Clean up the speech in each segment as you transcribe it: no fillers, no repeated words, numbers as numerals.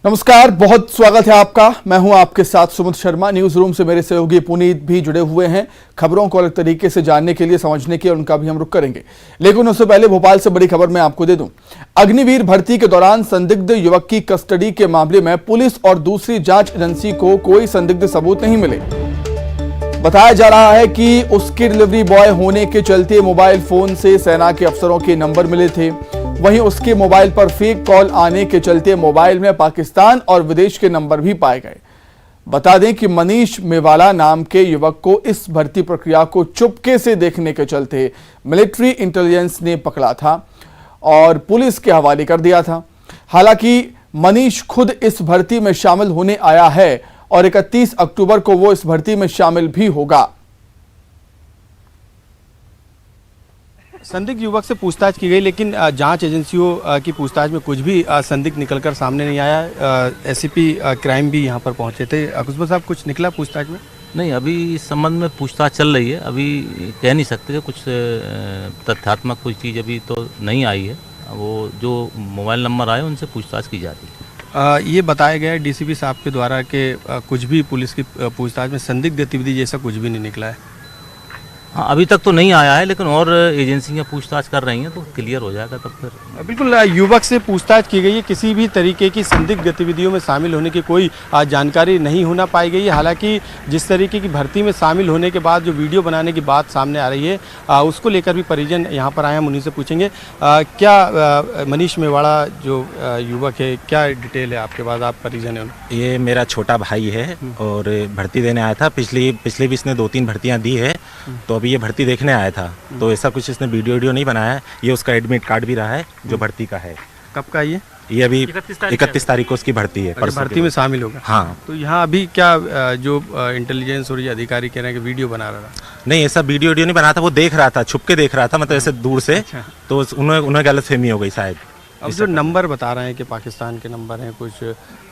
नमस्कार, बहुत स्वागत है आपका। मैं हूं आपके साथ सुमित शर्मा। न्यूज रूम से मेरे सहयोगी पुनीत भी जुड़े हुए हैं खबरों को अलग तरीके से जानने के लिए, समझने के, उनका भी हम रुख करेंगे। लेकिन उससे पहले भोपाल से बड़ी खबर मैं आपको दे दूं। अग्निवीर भर्ती के दौरान संदिग्ध युवक की कस्टडी के मामले में पुलिस और दूसरी जांच एजेंसी को कोई संदिग्ध सबूत नहीं मिले। बताया जा रहा है कि उसके डिलीवरी बॉय होने के चलते मोबाइल फोन से सेना के अफसरों के नंबर मिले थे। वहीं उसके मोबाइल पर फेक कॉल आने के चलते मोबाइल में पाकिस्तान और विदेश के नंबर भी पाए गए। बता दें कि मनीष मेवाला नाम के युवक को इस भर्ती प्रक्रिया को चुपके से देखने के चलते मिलिट्री इंटेलिजेंस ने पकड़ा था और पुलिस के हवाले कर दिया था। हालांकि मनीष खुद इस भर्ती में शामिल होने आया है और 31 अक्टूबर को वो इस भर्ती में शामिल भी होगा। संदिग्ध युवक से पूछताछ की गई, लेकिन जांच एजेंसियों की पूछताछ में कुछ भी संदिग्ध निकलकर सामने नहीं आया। एसीपी क्राइम भी यहां पर पहुंचे थे। खुशबू साहब, कुछ निकला पूछताछ में? नहीं, अभी इस संबंध में पूछताछ चल रही है। अभी कह नहीं सकते कि कुछ तथ्यात्मक कोई चीज़ अभी तो नहीं आई है। वो जो मोबाइल नंबर आए उनसे पूछताछ की जा रही है। ये बताया गया है डीसीपी साहब के द्वारा कि कुछ भी पुलिस की पूछताछ में संदिग्ध गतिविधि जैसा कुछ भी नहीं निकला है। हाँ, अभी तक तो नहीं आया है, लेकिन और एजेंसियां पूछताछ कर रही हैं तो क्लियर हो जाएगा तब फिर। बिल्कुल, युवक से पूछताछ की गई है। किसी भी तरीके की संदिग्ध गतिविधियों में शामिल होने की कोई जानकारी नहीं होना पाई गई है। हालांकि जिस तरीके की भर्ती में शामिल होने के बाद जो वीडियो बनाने की बात सामने आ रही है, उसको लेकर भी परिजन यहाँ पर आए हैं। उन्हीं से पूछेंगे क्या मनीष मेवाड़ा जो युवक है, क्या डिटेल है आपके पास? आप परिजन हैं? ये मेरा छोटा भाई है और भर्ती देने आया था। पिछली भी इसने 2-3 भर्तियां दी है, तो अभी ये भर्ती देखने आया था। तो ऐसा कुछ इसने वीडियो नहीं बनाया है। ये उसका एडमिट कार्ड भी रहा है जो भर्ती का है। कब का ये अभी 31 तारीख को उसकी भर्ती है। भर्ती में शामिल होगा। हाँ। तो यहाँ अभी क्या जो इंटेलिजेंस और ये अधिकारी कह रहे हैं कि वीडियो बना रहा था? नहीं, ऐसा वीडियो नहीं बना था। वो देख रहा था, छुप के देख रहा था, मतलब ऐसे दूर से। अच्छा। तो उन्हें गलतफहमी हो गई शायद। अब जो नंबर बता रहे हैं कि पाकिस्तान के नंबर हैं कुछ,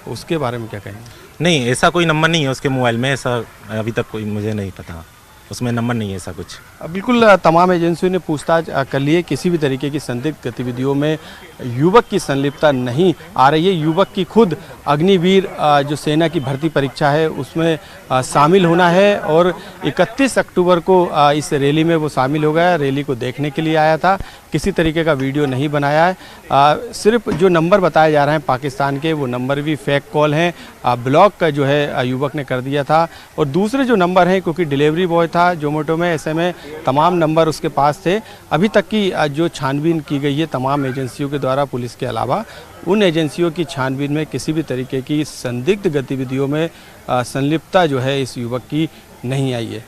उसके बारे में क्या कहेंगे? नहीं, ऐसा कोई नंबर नहीं है उसके मोबाइल में। ऐसा अभी तक कोई मुझे नहीं पता, उसमें नंबर नहीं है ऐसा कुछ। बिल्कुल, तमाम एजेंसियों ने पूछताछ कर ली है। किसी भी तरीके की संदिग्ध गतिविधियों में युवक की संलिप्तता नहीं आ रही है। युवक की खुद अग्निवीर जो सेना की भर्ती परीक्षा है उसमें शामिल होना है और 31 अक्टूबर को इस रैली में वो शामिल हो गया। रैली को देखने के लिए आया था। किसी तरीके का वीडियो नहीं बनाया है। सिर्फ जो नंबर बताए जा रहे हैं पाकिस्तान के, वो नंबर भी फेक कॉल हैं। ब्लॉक का जो है युवक ने कर दिया था। और दूसरे जो नंबर हैं, क्योंकि डिलीवरी बॉय था जोमेटो में, ऐसे में तमाम नंबर उसके पास थे। अभी तक की जो छानबीन की गई है तमाम एजेंसियों के द्वारा, पुलिस के अलावा, उन एजेंसियों की छानबीन में किसी भी तरीके की संदिग्ध गतिविधियों में संलिप्तता जो है इस युवक की नहीं आई है।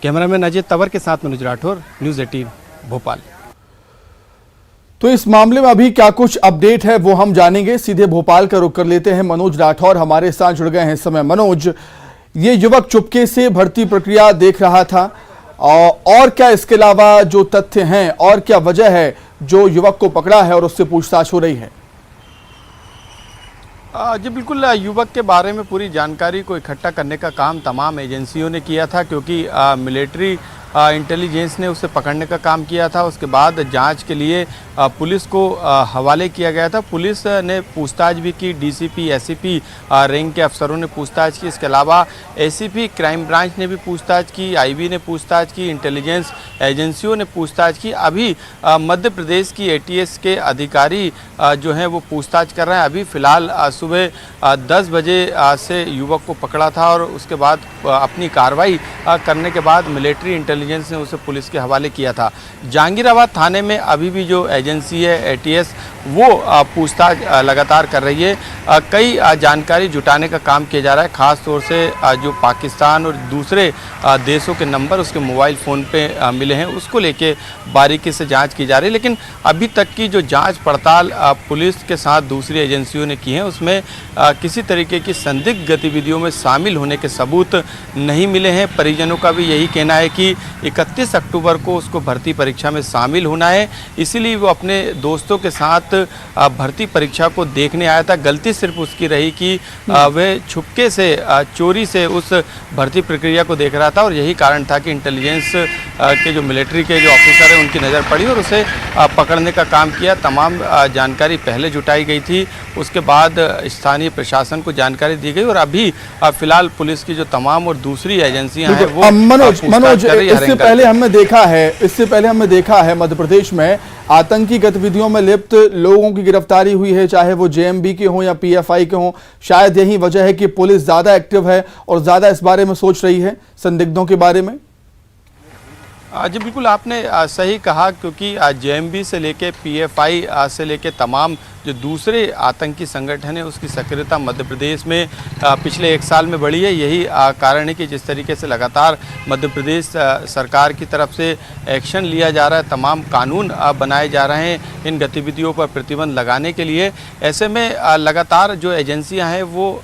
कैमरामैन अजय तंवर के साथ मनोज राठौर, न्यूज़ 18 भोपाल। तो इस मामले में अभी क्या कुछ अपडेट है वो हम जानेंगे। सीधे भोपाल का रुख कर लेते हैं। मनोज राठौर हमारे साथ जुड़ गए हैं इस समय। मनोज, ये युवक चुपके से भर्ती प्रक्रिया देख रहा था और क्या इसके अलावा जो तथ्य हैं और क्या वजह है जो युवक को पकड़ा है और उससे पूछताछ हो रही है? जी बिल्कुल, युवक के बारे में पूरी जानकारी को इकट्ठा करने का काम तमाम एजेंसियों ने किया था, क्योंकि मिलिट्री इंटेलिजेंस ने उसे पकड़ने का काम किया था। उसके बाद जांच के लिए पुलिस को हवाले किया गया था। पुलिस ने पूछताछ भी की। डीसीपी, एसीपी रैंक के अफसरों ने पूछताछ की। इसके अलावा एसीपी क्राइम ब्रांच ने भी पूछताछ की, आईबी ने पूछताछ की, इंटेलिजेंस एजेंसियों ने पूछताछ की। अभी मध्य प्रदेश की एटीएस के अधिकारी जो हैं वो पूछताछ कर रहे हैं। अभी फ़िलहाल सुबह 10 बजे से युवक को पकड़ा था और उसके बाद अपनी कार्रवाई करने के बाद मिलिट्री इंटेलिजेंस ने उसे पुलिस के हवाले किया था। जहांगीराबाद थाने में अभी भी जो एजेंसी है एटीएस, वो पूछताछ लगातार कर रही है। कई जानकारी जुटाने का काम किया जा रहा है। ख़ास तौर से जो पाकिस्तान और दूसरे देशों के नंबर उसके मोबाइल फ़ोन पे मिले हैं, उसको लेके बारीकी से जांच की जा रही है। लेकिन अभी तक की जो जांच पड़ताल पुलिस के साथ दूसरी एजेंसियों ने की है, उसमें किसी तरीके की संदिग्ध गतिविधियों में शामिल होने के सबूत नहीं मिले हैं। परिजनों का भी यही कहना है कि 31 अक्टूबर को उसको भर्ती परीक्षा में शामिल होना है। इसीलिए वो अपने दोस्तों के साथ भर्ती परीक्षा को देखने आया था। गलती सिर्फ उसकी रही कि वह छुपके से चोरी से उस भर्ती प्रक्रिया को देख रहा था और यही कारण था कि इंटेलिजेंस के जो मिलिट्री के जो ऑफिसर हैं उनकी नज़र पड़ी और उसे पकड़ने का काम किया। तमाम जानकारी पहले जुटाई गई थी, उसके बाद स्थानीय प्रशासन को जानकारी दी गई और अभी फिलहाल पुलिस की जो तमाम और दूसरी एजेंसियां हैं वो मनोज इससे पहले हमने देखा है मध्य प्रदेश में आतंकी गतिविधियों में लिप्त लोगों की गिरफ्तारी हुई है, चाहे वो जेएमबी के हों या पीएफआई के हों। शायद यही वजह है कि पुलिस ज्यादा एक्टिव है और ज्यादा इस बारे में सोच रही है, संदिग्धों के बारे में। जी बिल्कुल आपने सही कहा, क्योंकि जेएमबी से लेके पीएफआई से लेके तमाम जो दूसरे आतंकी संगठन है उसकी सक्रियता मध्य प्रदेश में पिछले 1 साल में बढ़ी है। यही कारण है कि जिस तरीके से लगातार मध्य प्रदेश सरकार की तरफ से एक्शन लिया जा रहा है, तमाम कानून बनाए जा रहे हैं इन गतिविधियों पर प्रतिबंध लगाने के लिए। ऐसे में लगातार जो एजेंसियां हैं वो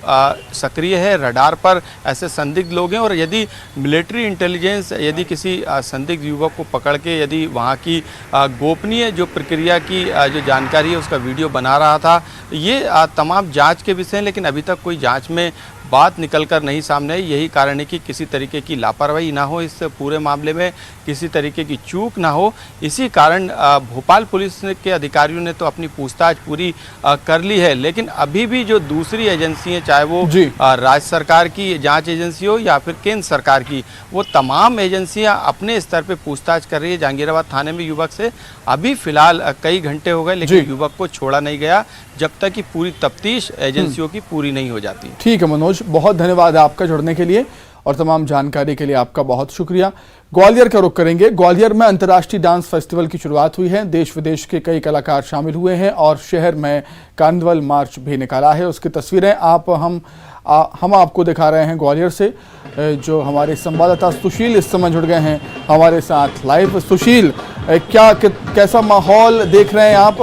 सक्रिय है, रडार पर ऐसे संदिग्ध लोग हैं और यदि मिलिट्री इंटेलिजेंस यदि किसी संदिग्ध युवक को पकड़ के यदि वहाँ की गोपनीय जो प्रक्रिया की जो जानकारी है उसका वीडियो बना रहा था, ये तमाम जांच के विषय हैं, लेकिन अभी तक कोई जांच में बात निकलकर नहीं सामने आई। यही कारण है कि किसी तरीके की लापरवाही ना हो, इस पूरे मामले में किसी तरीके की चूक ना हो। इसी कारण भोपाल पुलिस के अधिकारियों ने तो अपनी पूछताछ पूरी कर ली है, लेकिन अभी भी जो दूसरी एजेंसी हैं, चाहे वो राज्य सरकार की जांच एजेंसी हो या फिर केंद्र सरकार की, वो तमाम एजेंसियां अपने स्तर पर पूछताछ कर रही है। जहांगीराबाद थाने में युवक से अभी फिलहाल कई घंटे हो गए, लेकिन युवक को छोड़ा नहीं गया जब तक कि पूरी तफ्तीश एजेंसियों की पूरी नहीं हो जाती। ठीक है मनोज, बहुत धन्यवाद आपका जुड़ने के लिए और तमाम जानकारी के लिए आपका बहुत शुक्रिया। ग्वालियर का रुख करेंगे। ग्वालियर में अंतर्राष्ट्रीय डांस फेस्टिवल की शुरुआत हुई है। देश विदेश के कई कलाकार शामिल हुए हैं और शहर में कार्निवल मार्च भी निकाला है। उसकी तस्वीरें हम आपको दिखा रहे हैं ग्वालियर से। जो हमारे संवाददाता सुशील इस समय जुड़ गए हैं हमारे साथ लाइव। सुशील, कैसा माहौल देख रहे हैं आप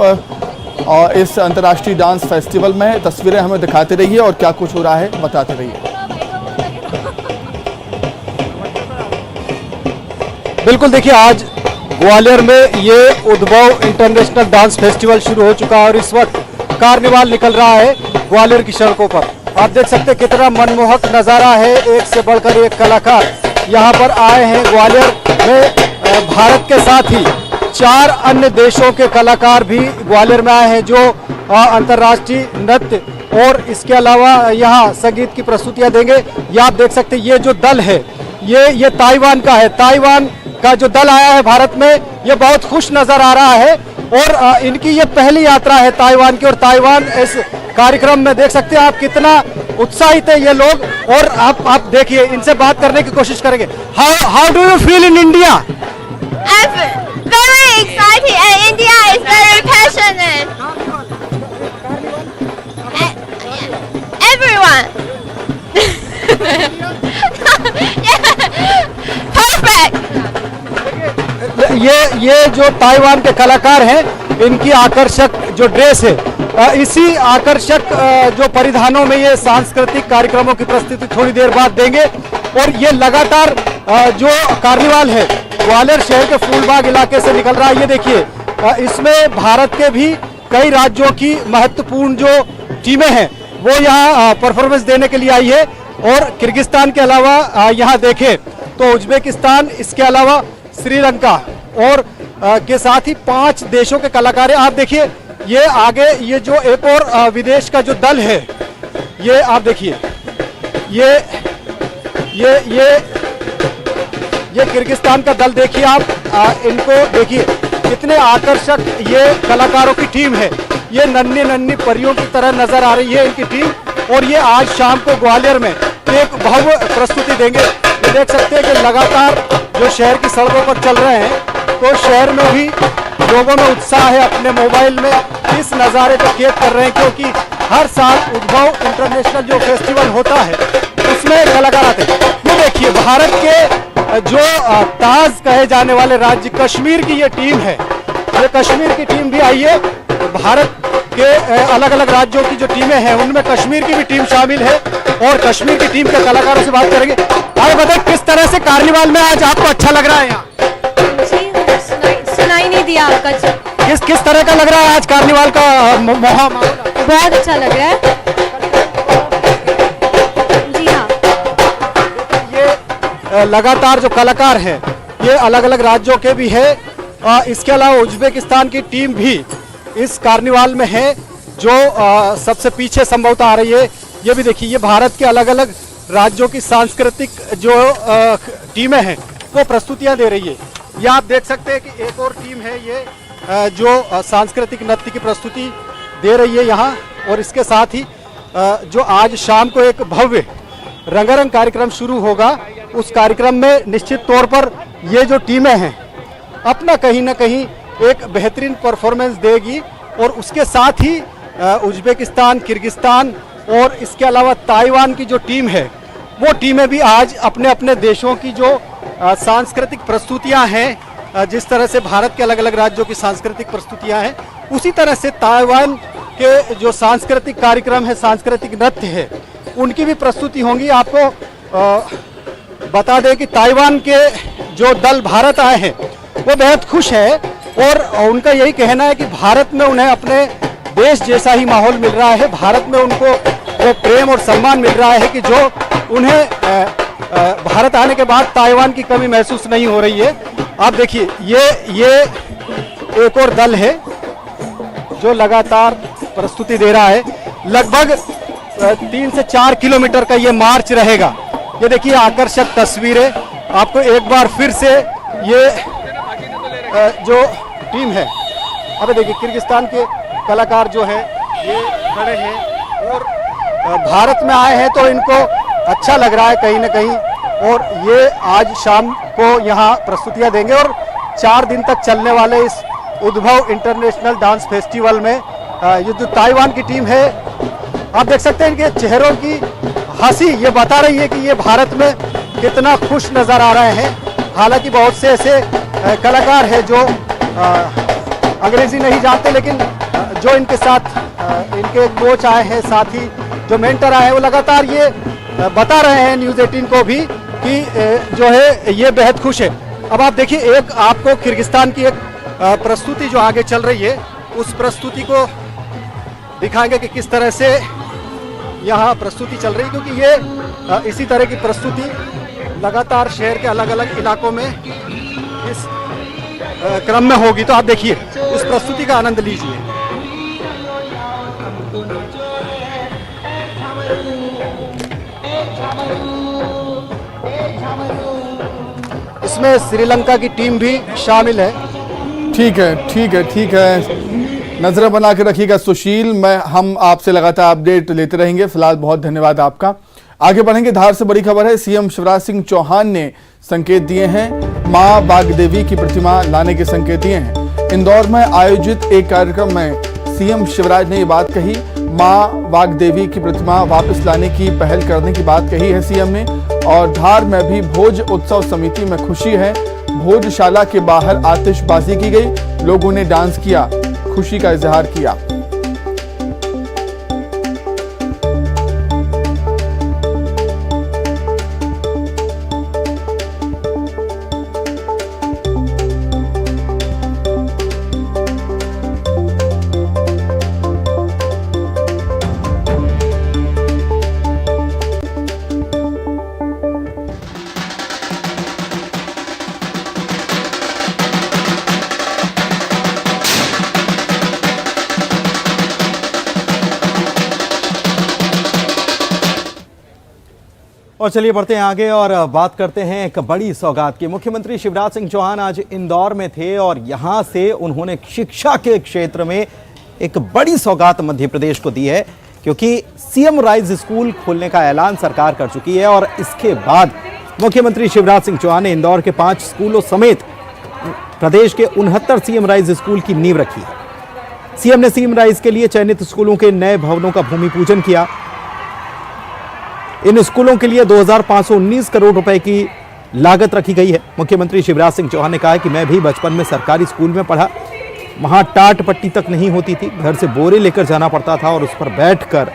और इस अंतर्राष्ट्रीय डांस फेस्टिवल में? तस्वीरें हमें दिखाते रहिए और क्या कुछ हो रहा है बताते रहिए। बिल्कुल, देखिए आज ग्वालियर में ये उद्भव इंटरनेशनल डांस फेस्टिवल शुरू हो चुका है और इस वक्त कार्निवाल निकल रहा है ग्वालियर की सड़कों पर। आप देख सकते हैं कितना मनमोहक नज़ारा है, एक से बढ़कर एक कलाकार यहाँ पर आए हैं। ग्वालियर में भारत के साथ ही 4 अन्य देशों के कलाकार भी ग्वालियर में आए हैं जो अंतर्राष्ट्रीय नृत्य और इसके अलावा यहाँ संगीत की प्रस्तुतियाँ देंगे। ये आप देख सकते हैं, ये जो दल है ये ताइवान का है। ताइवान का जो दल आया है भारत में, ये बहुत खुश नजर आ रहा है और इनकी ये पहली यात्रा है ताइवान की। और ताइवान इस कार्यक्रम में देख सकते हैं आप कितना उत्साहित है ये लोग। और आप देखिए, इनसे बात करने की कोशिश करेंगे। How do you feel in India? Very excited, and India is very passionate. Everyone. Perfect. ये जो ताइवान के कलाकार हैं, इनकी आकर्षक जो ड्रेस है, इसी आकर्षक जो परिधानों में ये सांस्कृतिक कार्यक्रमों की प्रस्तुति थोड़ी देर बाद देंगे। और ये लगातार जो कार्निवाल है ग्वालियर शहर के फूलबाग इलाके से निकल रहा है। ये देखिए, इसमें भारत के भी कई राज्यों की महत्वपूर्ण जो टीमें हैं वो यहाँ परफॉर्मेंस देने के लिए आई है। और किर्गिस्तान के अलावा यहाँ देखें तो उज्बेकिस्तान, इसके अलावा श्रीलंका और के साथ ही 5 देशों के कलाकार हैं। आप देखिए, ये आगे ये जो एक और विदेश का जो दल है, ये आप देखिए, ये किर्गिस्तान का दल देखिए आप, इनको देखिए कितने आकर्षक ये कलाकारों की टीम है। ये नन्ही नन्ही परियों की तरह नजर आ रही है इनकी टीम। और ये आज शाम को ग्वालियर में एक भव्य प्रस्तुति देंगे। ये देख सकते हैं कि लगातार जो शहर की सड़कों पर चल रहे हैं, तो शहर में भी लोगों में उत्साह है। अपने मोबाइल में इस नज़ारे को कैद कर रहे हैं, क्योंकि हर साल उद्भव इंटरनेशनल जो फेस्टिवल होता है उसमें कलाकार आते हैं। ये देखिए, भारत के जो ताज कहे जाने वाले राज्य कश्मीर की ये टीम है। ये कश्मीर की टीम भी आई है। भारत के अलग अलग राज्यों की जो टीमें हैं उनमें कश्मीर की भी टीम शामिल है और कश्मीर की टीम के कलाकारों से बात करेंगे। आप बताएं किस तरह से कार्निवाल में आज आपको अच्छा लग रहा है यहाँ? जी सुनाई नहीं दिया आपका जी। किस तरह का लग रहा है आज कार्निवाल का माहौल? बहुत अच्छा लग रहा है जी हाँ। ये लगातार जो कलाकार हैं ये अलग अलग राज्यों के भी है। इसके अलावा उज्बेकिस्तान की टीम भी इस कार्निवाल में है जो सबसे पीछे संभवतः आ रही है। ये भी देखिए, ये भारत के अलग अलग राज्यों की सांस्कृतिक जो टीमें हैं वो प्रस्तुतियां दे रही है। ये आप देख सकते हैं कि एक और टीम है ये जो सांस्कृतिक नृत्य की प्रस्तुति दे रही है यहाँ। और इसके साथ ही जो आज शाम को एक भव्य रंगारंग कार्यक्रम शुरू होगा, उस कार्यक्रम में निश्चित तौर पर ये जो टीमें हैं अपना कहीं ना कहीं एक बेहतरीन परफॉर्मेंस देगी। और उसके साथ ही उज्बेकिस्तान, किर्गिस्तान और इसके अलावा ताइवान की जो टीम है वो टीमें भी आज अपने अपने देशों की जो सांस्कृतिक प्रस्तुतियां हैं, जिस तरह से भारत के अलग अलग राज्यों की सांस्कृतिक प्रस्तुतियां हैं, उसी तरह से ताइवान के जो सांस्कृतिक कार्यक्रम है, सांस्कृतिक नृत्य है, उनकी भी प्रस्तुति होंगी। आपको बता दें कि ताइवान के जो दल भारत आए हैं वो बेहद खुश है और उनका यही कहना है कि भारत में उन्हें अपने देश जैसा ही माहौल मिल रहा है। भारत में उनको वो प्रेम और सम्मान मिल रहा है कि जो उन्हें भारत आने के बाद ताइवान की कमी महसूस नहीं हो रही है। आप देखिए, ये एक और दल है जो लगातार प्रस्तुति दे रहा है। लगभग 3 से 4 किलोमीटर का ये मार्च रहेगा। ये देखिए आकर्षक तस्वीरें। आपको एक बार फिर से ये जो टीम है, अब देखिए किर्गिस्तान के कलाकार जो है ये खड़े हैं और भारत में आए हैं तो इनको अच्छा लग रहा है कहीं ना कहीं। और ये आज शाम को यहाँ प्रस्तुतियाँ देंगे और 4 दिन तक चलने वाले इस उद्भव इंटरनेशनल डांस फेस्टिवल में ये जो ताइवान की टीम है, आप देख सकते हैं इनके चेहरों की हंसी ये बता रही है कि ये भारत में कितना खुश नज़र आ रहे हैं। हालांकि बहुत से ऐसे कलाकार हैं जो अंग्रेजी नहीं जानते, लेकिन जो इनके साथ इनके कोच आए हैं, साथ ही जो मेंटर आए हैं, वो लगातार ये बता रहे हैं न्यूज़ 18 को भी कि जो है ये बेहद खुश है। अब आप देखिए, एक आपको किर्गिस्तान की एक प्रस्तुति जो आगे चल रही है उस प्रस्तुति को दिखाएंगे कि किस तरह से यहाँ प्रस्तुति चल रही है, क्योंकि ये इसी तरह की प्रस्तुति लगातार शहर के अलग अलग इलाकों में इस क्रम में होगी। तो आप देखिए, इस प्रस्तुति का आनंद लीजिए। इसमें श्रीलंका की टीम भी शामिल है। ठीक है। नजर बना के रखिएगा सुशील। हम आपसे लगातार अपडेट लेते रहेंगे। फिलहाल बहुत धन्यवाद आपका। आगे बढ़ेंगे, धार से बड़ी खबर है। सीएम शिवराज सिंह चौहान ने संकेत दिए हैं, मां वाग्देवी की प्रतिमा लाने के संकेत दिए हैं। इंदौर में आयोजित एक कार्यक्रम में सीएम शिवराज ने ये बात कही। मां वाग्देवी की प्रतिमा वापस लाने की पहल करने की बात कही है सीएम ने। और धार में भी भोज उत्सव समिति में खुशी है। भोजशाला के बाहर आतिशबाजी की गई, लोगों ने डांस किया, खुशी का इजहार किया। और चलिए बढ़ते हैं आगे और बात करते हैं एक बड़ी सौगात की। मुख्यमंत्री शिवराज सिंह चौहान आज इंदौर में थे और यहां से उन्होंने शिक्षा के क्षेत्र में एक बड़ी सौगात मध्य प्रदेश को दी है, क्योंकि सीएम राइज स्कूल खोलने का ऐलान सरकार कर चुकी है। और इसके बाद मुख्यमंत्री शिवराज सिंह चौहान ने इंदौर के 5 स्कूलों समेत प्रदेश के 69 सीएम राइज स्कूल की नींव रखी है। सीएम ने सीएम राइज के लिए चयनित स्कूलों के नए भवनों का भूमि पूजन किया। इन स्कूलों के लिए 2519 करोड़ रुपए की लागत रखी गई है। मुख्यमंत्री शिवराज सिंह चौहान ने कहा कि मैं भी बचपन में सरकारी स्कूल में पढ़ा, वहाँ टाट पट्टी तक नहीं होती थी, घर से बोरे लेकर जाना पड़ता था और उस पर बैठकर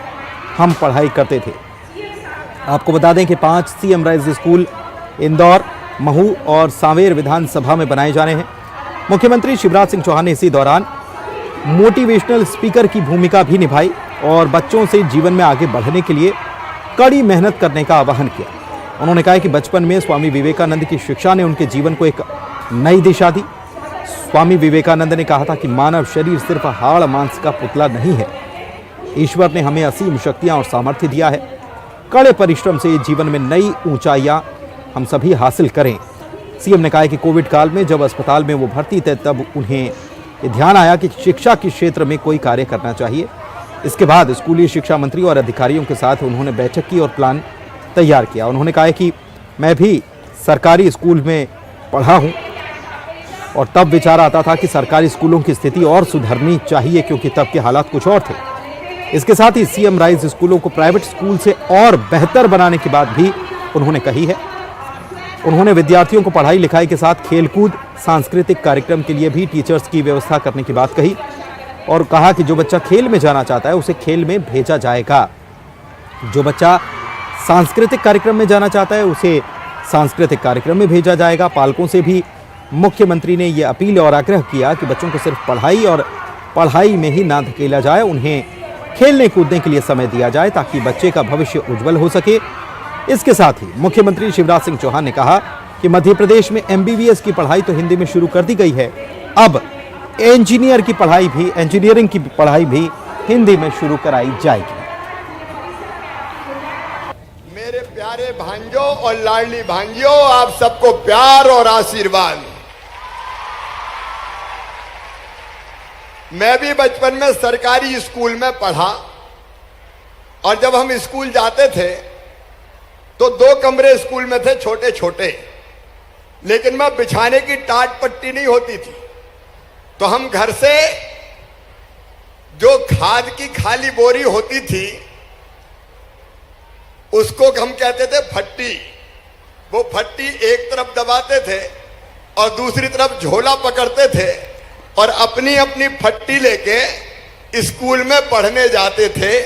हम पढ़ाई करते थे। आपको बता दें कि 5 CM rise school Indore, Mhow और सांवेर विधानसभा में बनाए जाने हैं। मुख्यमंत्री शिवराज सिंह चौहान ने इसी दौरान मोटिवेशनल स्पीकर की भूमिका भी निभाई और बच्चों से जीवन में आगे बढ़ने के लिए कड़ी मेहनत करने का आह्वान किया। उन्होंने कहा कि बचपन में स्वामी विवेकानंद की शिक्षा ने उनके जीवन को एक नई दिशा दी। स्वामी विवेकानंद ने कहा था कि मानव शरीर सिर्फ हाड़ मांस का पुतला नहीं है, ईश्वर ने हमें असीम शक्तियां और सामर्थ्य दिया है। कड़े परिश्रम से जीवन में नई ऊंचाइयां हम सभी हासिल करें। सीएम ने कहा कि कोविड काल में जब अस्पताल में वो भर्ती थे तब उन्हें ये ध्यान आया कि शिक्षा के क्षेत्र में कोई कार्य करना चाहिए। इसके बाद स्कूली शिक्षा मंत्री और अधिकारियों के साथ उन्होंने बैठक की और प्लान तैयार किया। उन्होंने कहा कि मैं भी सरकारी स्कूल में पढ़ा हूं और तब विचार आता था कि सरकारी स्कूलों की स्थिति और सुधरनी चाहिए क्योंकि तब के हालात कुछ और थे। इसके साथ ही सीएम राइज स्कूलों को प्राइवेट स्कूल से और बेहतर बनाने की बात भी उन्होंने कही है। उन्होंने विद्यार्थियों को पढ़ाई लिखाई के साथ खेलकूद, सांस्कृतिक कार्यक्रम के लिए भी टीचर्स की व्यवस्था करने की बात कही और कहा कि जो बच्चा खेल में जाना चाहता है उसे खेल में भेजा जाएगा, जो बच्चा सांस्कृतिक कार्यक्रम में जाना चाहता है उसे सांस्कृतिक कार्यक्रम में भेजा जाएगा। पालकों से भी मुख्यमंत्री ने यह अपील और आग्रह किया कि बच्चों को सिर्फ पढ़ाई और पढ़ाई में ही ना धकेला जाए, उन्हें खेलने कूदने के लिए समय दिया जाए ताकि बच्चे का भविष्य उज्जवल हो सके। इसके साथ ही मुख्यमंत्री शिवराज सिंह चौहान ने कहा कि मध्य प्रदेश में MBBS की पढ़ाई तो हिंदी में शुरू कर दी गई है, अब इंजीनियरिंग की पढ़ाई भी हिंदी में शुरू कराई जाएगी। मेरे प्यारे भांजों और लाडली भांजियों, आप सबको प्यार और आशीर्वाद। मैं भी बचपन में सरकारी स्कूल में पढ़ा और जब हम स्कूल जाते थे तो 2 कमरे स्कूल में थे छोटे छोटे, लेकिन मैं बिछाने की टाट पट्टी नहीं होती थी, तो हम घर से जो खाद की खाली बोरी होती थी उसको हम कहते थे फट्टी। वो फट्टी एक तरफ दबाते थे और दूसरी तरफ झोला पकड़ते थे और अपनी अपनी फट्टी लेके स्कूल में पढ़ने जाते थे।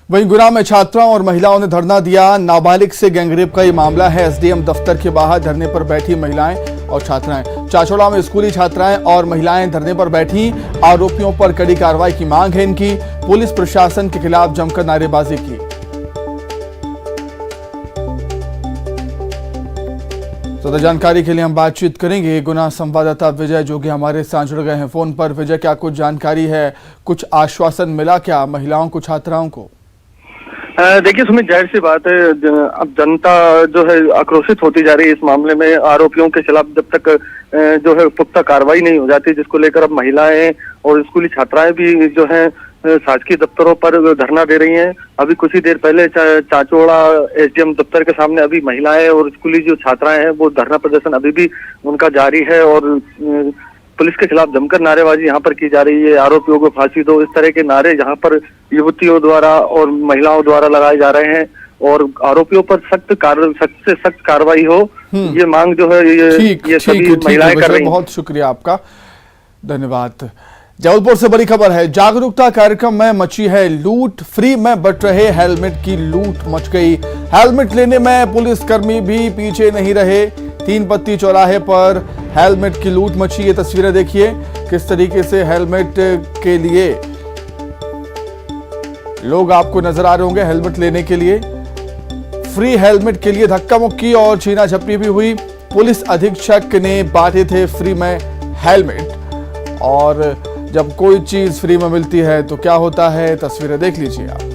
वहीं गुना में छात्राओं और महिलाओं ने धरना दिया। नाबालिग से गैंगरेप का ये मामला है। एसडीएम दफ्तर के बाहर धरने पर बैठी महिलाएं और छात्राएं। चाचौड़ा में स्कूली छात्राएं और महिलाएं धरने पर बैठी। आरोपियों पर कड़ी कार्रवाई की मांग है इनकी। पुलिस प्रशासन के खिलाफ जमकर नारेबाजी की। ज्यादा जानकारी के लिए हम बातचीत करेंगे गुना संवाददाता विजय जोगी हमारे साथ जुड़ गए हैं फोन पर। विजय, क्या कुछ जानकारी है, कुछ आश्वासन मिला क्या महिलाओं को, छात्राओं को? देखिए सुमित, जाहिर सी बात है, अब जनता जो है आक्रोशित होती जा रही है इस मामले में। आरोपियों के खिलाफ जब तक जो है पुख्ता कार्रवाई नहीं हो जाती, जिसको लेकर अब महिलाएं और स्कूली छात्राएं भी जो है शासकीय दफ्तरों पर धरना दे रही हैं। अभी कुछ ही देर पहले चाचौड़ा एसडीएम दफ्तर के सामने अभी महिलाएं और स्कूली जो छात्राएं हैं वो धरना प्रदर्शन अभी भी उनका जारी है और पुलिस के खिलाफ जमकर नारेबाजी यहाँ पर की जा रही है। आरोपियों को फांसी दो, इस तरह के नारे यहाँ पर युवतियों द्वारा और महिलाओं द्वारा लगाए जा रहे हैं और आरोपियों पर सख्त से सख्त कार्रवाई हो, ये मांग जो है ये सभी महिलाएं कर रही हैं। बहुत शुक्रिया आपका, धन्यवाद। जबलपुर से बड़ी खबर है। जागरूकता कार्यक्रम में मची है लूट। फ्री में बट रहे हेलमेट की लूट मच गई। हेलमेट लेने में पुलिसकर्मी भी पीछे नहीं रहे। 3 पत्ती चौराहे पर हेलमेट की लूट मची। ये तस्वीरें देखिए किस तरीके से हेलमेट के लिए लोग आपको नजर आ रहे होंगे। हेलमेट लेने के लिए फ्री हेलमेट के लिए धक्का मुक्की और छीना झपटी भी हुई। पुलिस अधीक्षक ने बांटे थे फ्री में हेलमेट और जब कोई चीज फ्री में मिलती है तो क्या होता है, तस्वीरें देख लीजिए आप।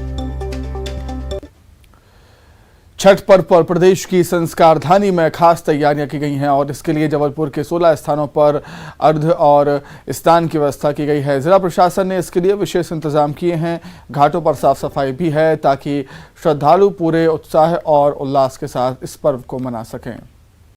छठ पर्व पर प्रदेश की संस्कारधानी में खास तैयारियां की गई हैं और इसके लिए जबलपुर के 16 स्थानों पर अर्ध और स्नान की व्यवस्था की गई है। जिला प्रशासन ने इसके लिए विशेष इंतजाम किए हैं। घाटों पर साफ सफाई भी है ताकि श्रद्धालु पूरे उत्साह और उल्लास के साथ इस पर्व को मना सकें।